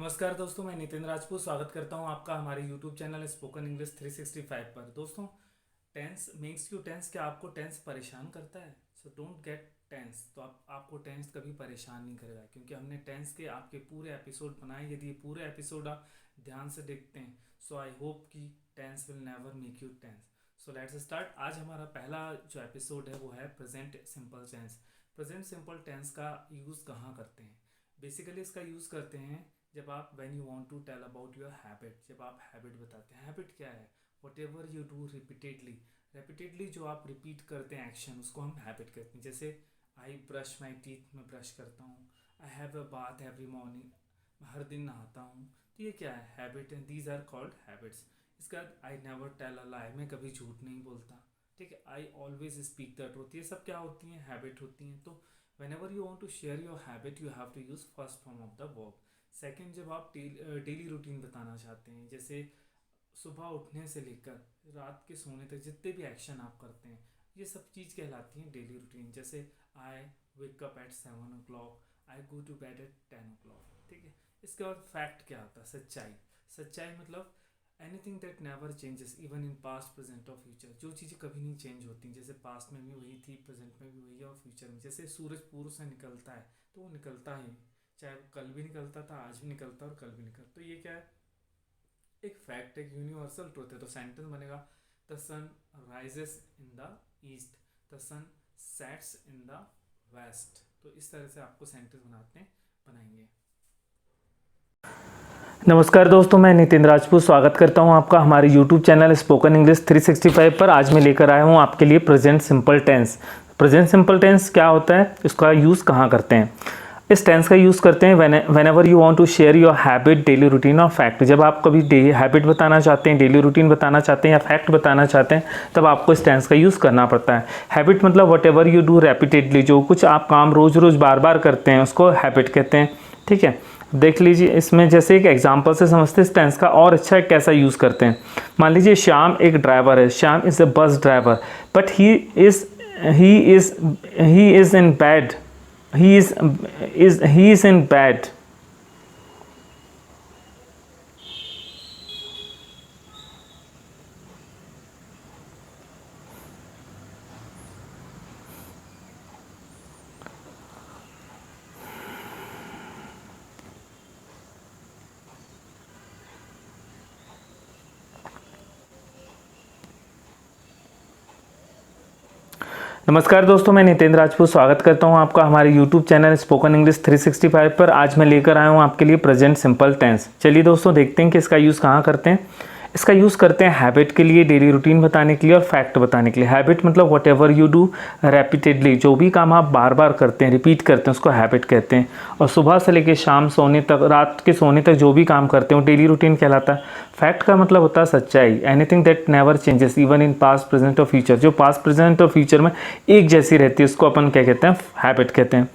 नमस्कार दोस्तों, मैं नितिन राजपूत स्वागत करता हूं आपका हमारे YouTube चैनल स्पोकन इंग्लिश 365 पर। दोस्तों, टेंस मेक्स यू टेंस, क्या आपको टेंस परेशान करता है? So don't get tense. तो आपको टेंस कभी परेशान नहीं करेगा, क्योंकि हमने टेंस के आपके पूरे एपिसोड बनाए। यदि ये पूरे एपिसोड आप ध्यान से देखते हैं, सो आई होप कि tense will never make you tense. So let's start. आज हमारा पहला जो एपिसोड है वो है present simple tense. Present simple tense का यूज़ कहाँ करते हैं? बेसिकली इसका यूज़ करते हैं जब आप when you want to tell about your habit, जब आप हैबिट बताते हैं। हैबिट क्या है? Whatever you do repeatedly जो आप रिपीट करते हैं एक्शन, उसको हम हैबिट कहते हैं। जैसे आई ब्रश माई टीथ, मैं ब्रश करता हूँ। I have a bath every morning, मैं हर दिन नहाता हूँ। तो ये क्या है? हैबिट है। These are called habits. इसका आई नेवर टेल अ लाई, मैं कभी झूठ नहीं बोलता। ठीक है। I always speak the truth, ये सब क्या होती हैं? हैबिट होती हैं। तो whenever you want to share your habit, you have to use first form of the verb. Second, जब आप डेली रूटीन बताना चाहते हैं, जैसे सुबह उठने से लेकर रात के सोने तक जितने भी एक्शन आप करते हैं, ये सब चीज़ कहलाती हैं डेली रूटीन। जैसे I wake up at 7 o'clock, I go to bed at 10 o'clock। ठीक है। इसके बाद फैक्ट क्या होता है? सच्चाई। सच्चाई मतलब anything that never changes even in past present और फ्यूचर, जो चीज़ें कभी नहीं चेंज होती। जैसे पास्ट में भी वही थी, प्रेजेंट में भी वही है और फ्यूचर में। जैसे सूरज पूर्व से निकलता है तो वो निकलता ही, चाहे वो कल भी निकलता था, आज भी निकलता और कल भी निकलता। तो ये क्या है? एक फैक्ट, एक यूनिवर्सल ट्रूथ है। तो सेंटेंस बनेगा the sun rises in the east, the sun sets in the west. तो इस तरह से आपको सेंटेंस बनाएंगे। नमस्कार दोस्तों, मैं नितिन राजपूत स्वागत करता हूं आपका हमारे YouTube चैनल स्पोकन इंग्लिश 365 पर। आज मैं लेकर आया हूं आपके लिए present simple tense. Present simple tense क्या होता है, इसका यूज़ कहाँ करते हैं? इस टेंस का यूज़ करते हैं whenever you want to share your habit, daily routine और फैक्ट। जब आप कभी हैबिट बताना चाहते हैं, डेली रूटीन बताना चाहते हैं या फैक्ट बताना चाहते हैं, तब आपको इस टेंस का यूज़ करना पड़ता है। हैबिट मतलब what ever you do repeatedly, जो कुछ आप काम रोज़ रोज़ बार बार करते हैं उसको हैबिट कहते हैं। ठीक है। देख लीजिए, इसमें जैसे एक एग्जांपल से समझते हैं इस टेंस का और अच्छा कैसा यूज़ करते हैं। मान लीजिए श्याम एक ड्राइवर है। Shyam is a bus driver, but he is in bad, he is in bed। नमस्कार दोस्तों, मैं नितिन राजपूत स्वागत करता हूं आपका हमारे YouTube चैनल स्पोकन इंग्लिश 365 पर। आज मैं लेकर आया हूं आपके लिए प्रेजेंट सिंपल टेंस। चलिए दोस्तों, देखते हैं कि इसका यूज़ कहाँ करते हैं। इसका यूज़ करते हैं हैबिट के लिए, डेली रूटीन बताने के लिए और फैक्ट बताने के लिए। हैबिट मतलब what ever you do repeatedly, जो भी काम आप बार बार करते हैं, रिपीट करते हैं, उसको हैबिट कहते हैं। और सुबह से लेकर शाम सोने तक, रात के सोने तक जो भी काम करते हैं वो डेली रूटीन कहलाता है। फैक्ट का मतलब होता है सच्चाई, anything that never changes even in past present और फ्यूचर, जो पास्ट प्रेजेंट और फ्यूचर में एक जैसी रहती है, उसको अपन क्या कहते हैं? हैबिट कहते हैं,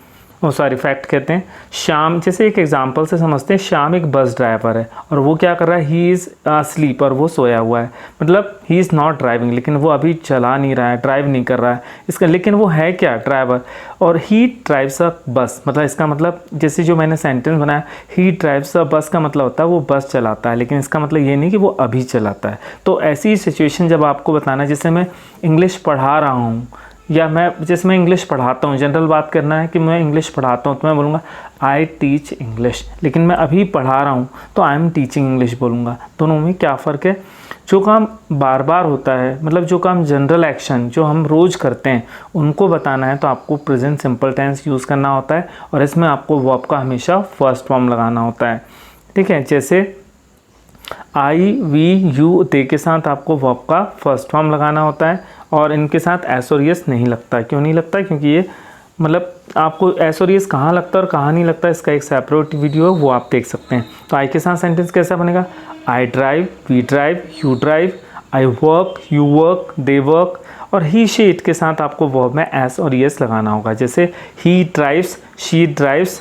फैक्ट कहते हैं। श्याम, जैसे एक एग्जांपल से समझते हैं, श्याम एक बस ड्राइवर है और वो क्या कर रहा है? ही इज़ स्लीप, और वो सोया हुआ है। मतलब ही इज़ नॉट ड्राइविंग, लेकिन वो अभी चला नहीं रहा है, ड्राइव नहीं कर रहा है इसका, लेकिन वो है क्या? ड्राइवर। और ही ड्राइव्स अ बस, मतलब इसका मतलब जैसे जो मैंने सेंटेंस बनाया, ही ड्राइव्स अ बस का मतलब होता है वो बस चलाता है, लेकिन इसका मतलब ये नहीं कि वो अभी चलाता है। तो ऐसी सिचुएशन जब आपको बताना, जैसे मैं इंग्लिश पढ़ा रहा हूँ या मैं इंग्लिश पढ़ाता हूँ, जनरल बात करना है कि मैं इंग्लिश पढ़ाता हूँ, तो मैं बोलूँगा आई टीच इंग्लिश। लेकिन मैं अभी पढ़ा रहा हूँ तो आई एम टीचिंग इंग्लिश बोलूँगा। दोनों में क्या फ़र्क है? जो काम बार बार होता है, मतलब जो काम जनरल एक्शन जो हम रोज़ करते हैं, उनको बताना है तो आपको प्रेजेंट सिंपल टेंस यूज़ करना होता है। और इसमें आपको वर्ब का हमेशा फर्स्ट फॉर्म लगाना होता है। ठीक है। जैसे आई वी यू दे के साथ आपको वर्ब का फर्स्ट फॉर्म लगाना होता है, और इनके साथ एस और यस नहीं लगता। क्यों नहीं लगता? क्योंकि ये मतलब आपको एस और यस कहाँ लगता है और कहाँ नहीं लगता, इसका एक सेपरेट वीडियो है, वो आप देख सकते हैं। तो आई के साथ सेंटेंस कैसा बनेगा? I drive, we drive, you drive, I work, you work, they work. और ही शी इट के साथ आपको वर्ब में एस और यस लगाना होगा। जैसे ही drives, she drives,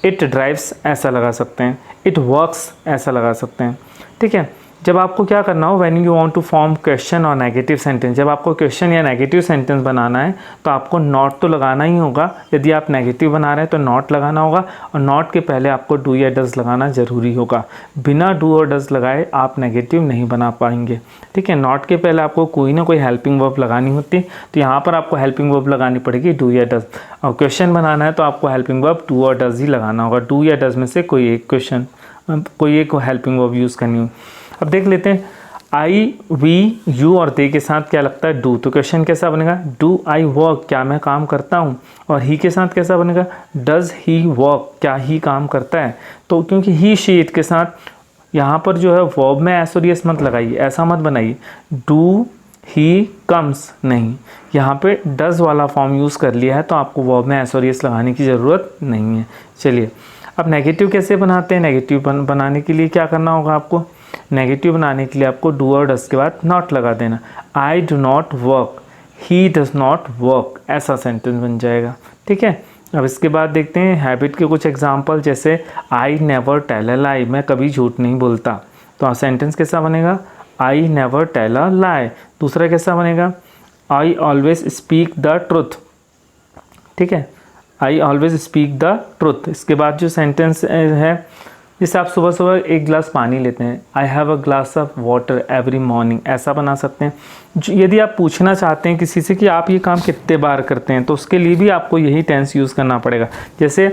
it drives ऐसा लगा सकते हैं, इट वर्क्स ऐसा लगा सकते हैं। ठीक है। जब आपको क्या करना हो, when you want to form question और नेगेटिव सेंटेंस, जब आपको क्वेश्चन या नेगेटिव सेंटेंस बनाना है तो आपको नॉट तो लगाना ही होगा। यदि आप नेगेटिव बना रहे हैं तो नॉट लगाना होगा, और नॉट के पहले आपको डू या डज लगाना ज़रूरी होगा। बिना डू और डज लगाए आप नेगेटिव नहीं बना पाएंगे, ठीक है। नॉट के पहले आपको कोई ना कोई हेल्पिंग वर्ब लगानी होती है, तो यहाँ पर आपको हेल्पिंग वर्ब लगानी पड़ेगी डू या डज। और क्वेश्चन बनाना है तो आपको हेल्पिंग वर्ब डू और डज ही लगाना होगा। डू या डज में से कोई एक हेल्पिंग वर्ब यूज़ करनी हो। अब देख लेते हैं, आई, वी, यू और दे के साथ क्या लगता है, डू। तो क्वेश्चन कैसा बनेगा, डू आई वर्क, क्या मैं काम करता हूँ। और ही के साथ कैसा बनेगा, डज ही वर्क, क्या ही काम करता है। तो क्योंकि ही, शी, इट के साथ यहाँ पर जो है वर्ब में एस और यस मत लगाइए, ऐसा मत बनाइए डू ही कम्स, नहीं, यहाँ पे डज वाला फॉर्म यूज़ कर लिया है तो आपको वर्ब में एस और यस लगाने की ज़रूरत नहीं है। चलिए, अब नेगेटिव कैसे बनाते हैं। नेगेटिव बनाने के लिए क्या करना होगा आपको, नेगेटिव बनाने के लिए आपको डू और डज के बाद नॉट लगा देना। I do not work, he does not work, ऐसा सेंटेंस बन जाएगा, ठीक है। अब इसके बाद देखते हैं हैबिट के कुछ एग्जांपल, जैसे आई नेवर टेल अ लाई, मैं कभी झूठ नहीं बोलता। तो सेंटेंस कैसा बनेगा, आई नेवर टेल अ लाई। दूसरा कैसा बनेगा, आई ऑलवेज स्पीक द ट्रुथ, ठीक है, I always speak the truth. इसके बाद जो सेंटेंस है, जैसे आप सुबह सुबह एक गिलास पानी लेते हैं, I have a glass of water every morning, ऐसा बना सकते हैं। यदि आप पूछना चाहते हैं किसी से कि आप ये काम कितने बार करते हैं, तो उसके लिए भी आपको यही टेंस यूज़ करना पड़ेगा। जैसे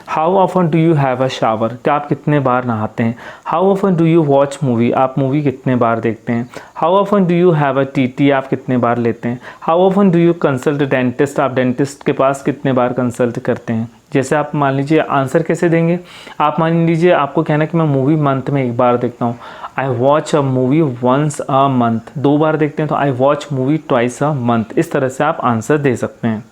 how often do you have a shower, कि आप कितने बार नहाते हैं। How often do you watch movie, आप मूवी कितने बार देखते हैं। How often do you have a T, आप कितने बार लेते हैं। How often do you consult dentist, आप डेंटिस्ट के पास कितने बार कंसल्ट करते हैं। जैसे आप मान लीजिए आंसर कैसे देंगे, आप मान लीजिए आपको कहना है कि मैं मूवी मंथ में एक बार देखता हूँ, I watch a movie once a month. 2 बार देखते हैं तो I watch movie twice a month. इस तरह से आप आंसर दे सकते हैं।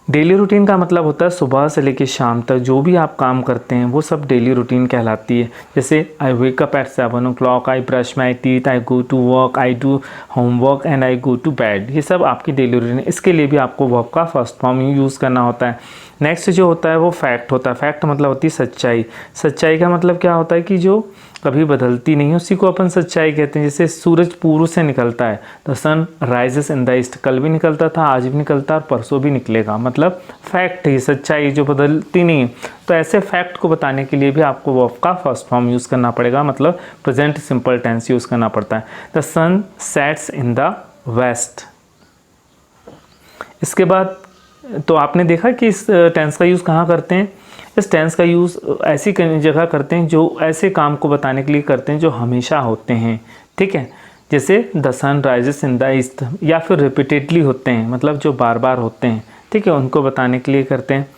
डेली रूटीन का मतलब होता है सुबह से लेकर शाम तक जो भी आप काम करते हैं वो सब डेली रूटीन कहलाती है। जैसे I wake up at 7 o'clock, I brush my teeth, I go to work, I do homework and I go to bed. ये सब आपकी डेली रूटीन है। इसके लिए भी आपको वर्ब का फर्स्ट फॉर्म यूज़ करना होता है। नेक्स्ट जो होता है वो फैक्ट होता है। फैक्ट मतलब होती है सच्चाई। सच्चाई का मतलब क्या होता है कि जो कभी बदलती नहीं है उसी को अपन सच्चाई कहते हैं। जैसे सूरज पूर्व से निकलता है, the sun rises in the east, कल भी निकलता था, आज भी निकलता और परसों भी निकलेगा, मतलब फैक्ट है, सच्चाई जो बदलती नहीं है। तो ऐसे फैक्ट को बताने के लिए भी आपको वर्ब का फर्स्ट फॉर्म यूज़ करना पड़ेगा, मतलब प्रेजेंट सिंपल टेंस यूज़ करना पड़ता है। The sun sets in the west. इसके बाद तो आपने देखा कि इस टेंस का यूज़ कहाँ करते हैं। इस टेंस का यूज़ ऐसी जगह करते हैं जो ऐसे काम को बताने के लिए करते हैं जो हमेशा होते हैं, ठीक है। जैसे the sun rises in the east, या फिर रिपीटेडली होते हैं, मतलब जो बार बार होते हैं, ठीक है, उनको बताने के लिए करते हैं।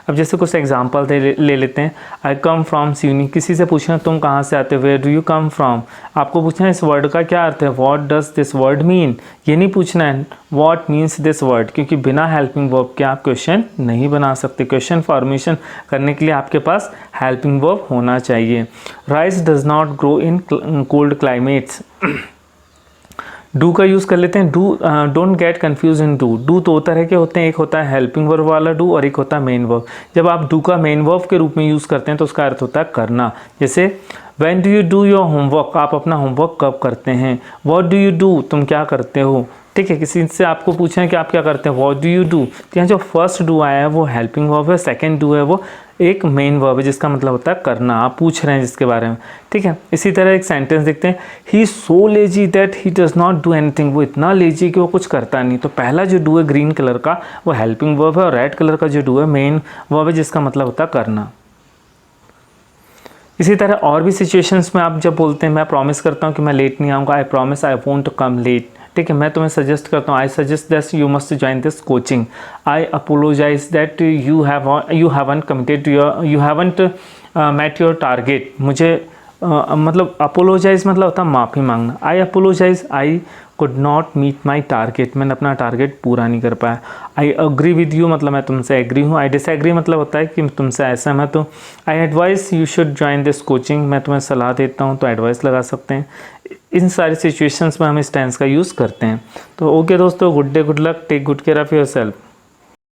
अब जैसे कुछ एग्जांपल ले लेते हैं। आई कम फ्रॉम सिवनी, किसी से पूछना तुम कहाँ से आते हो, where do you come from. आपको पूछना है इस वर्ड का क्या अर्थ है, what does this word mean. ये नहीं पूछना है व्हाट मीन्स दिस वर्ड, क्योंकि बिना हेल्पिंग वर्ब के आप क्वेश्चन नहीं बना सकते। क्वेश्चन फॉर्मेशन करने के लिए आपके पास हेल्पिंग वर्ब होना चाहिए। Rice does not grow in cold climates. Do का यूज़ कर लेते हैं। Do, don't get confuse in do. Do दो तरह के होते हैं, एक होता है हेल्पिंग वर्ब वाला डू और एक होता है मेन वर्ब। जब आप डू का मेन वर्ब के रूप में यूज़ करते हैं तो उसका अर्थ होता है करना। जैसे when do you do your homework, आप अपना होमवर्क कब करते हैं। व्हाट डू यू डू, तुम क्या करते हो, ठीक है। किसी से आपको पूछना है कि आप क्या करते हैं, व्हाट डू यू डू, तो यहाँ जो फर्स्ट डू आया है वो हेल्पिंग वर्ब है, सेकेंड डू है वो एक मेन वर्ब है जिसका मतलब होता है करना, आप पूछ रहे हैं जिसके बारे में, ठीक है। इसी तरह एक सेंटेंस देखते हैं, he so lazy that he does not do anything, वो इतना लेजी कि वो कुछ करता नहीं। तो पहला जो डू है ग्रीन कलर का वो हेल्पिंग वर्ब है और रेड कलर का जो डू है मेन वर्ब है जिसका मतलब होता है करना। इसी तरह और भी सिचुएशंस में आप जब बोलते हैं मैं प्रॉमिस करता हूँ कि मैं लेट नहीं आऊँगा, I promise I won't to come late, ठीक है। मैं तुम्हें सजेस्ट करता हूँ, I suggest that you must join this coaching. I apologise that you haven't committed to your, you haven't met your target. मुझे मतलब अपोलोजाइज मतलब होता है माफ़ी मांगना। I apologise I could not meet my target, मैंने अपना टारगेट पूरा नहीं कर पाया। आई अग्री विद यू मतलब मैं तुमसे एग्री हूँ। आई डिसएग्री मतलब होता है कि तुमसे असहमत हूँ। I advice you should join this coaching, मैं तुम्हें सलाह देता हूँ, तो एडवाइस लगा सकते हैं। इन सारी सिचुएशंस में हम इस टेंस का यूज़ करते हैं। तो ओके दोस्तों, good day, good luck, take good care of your self.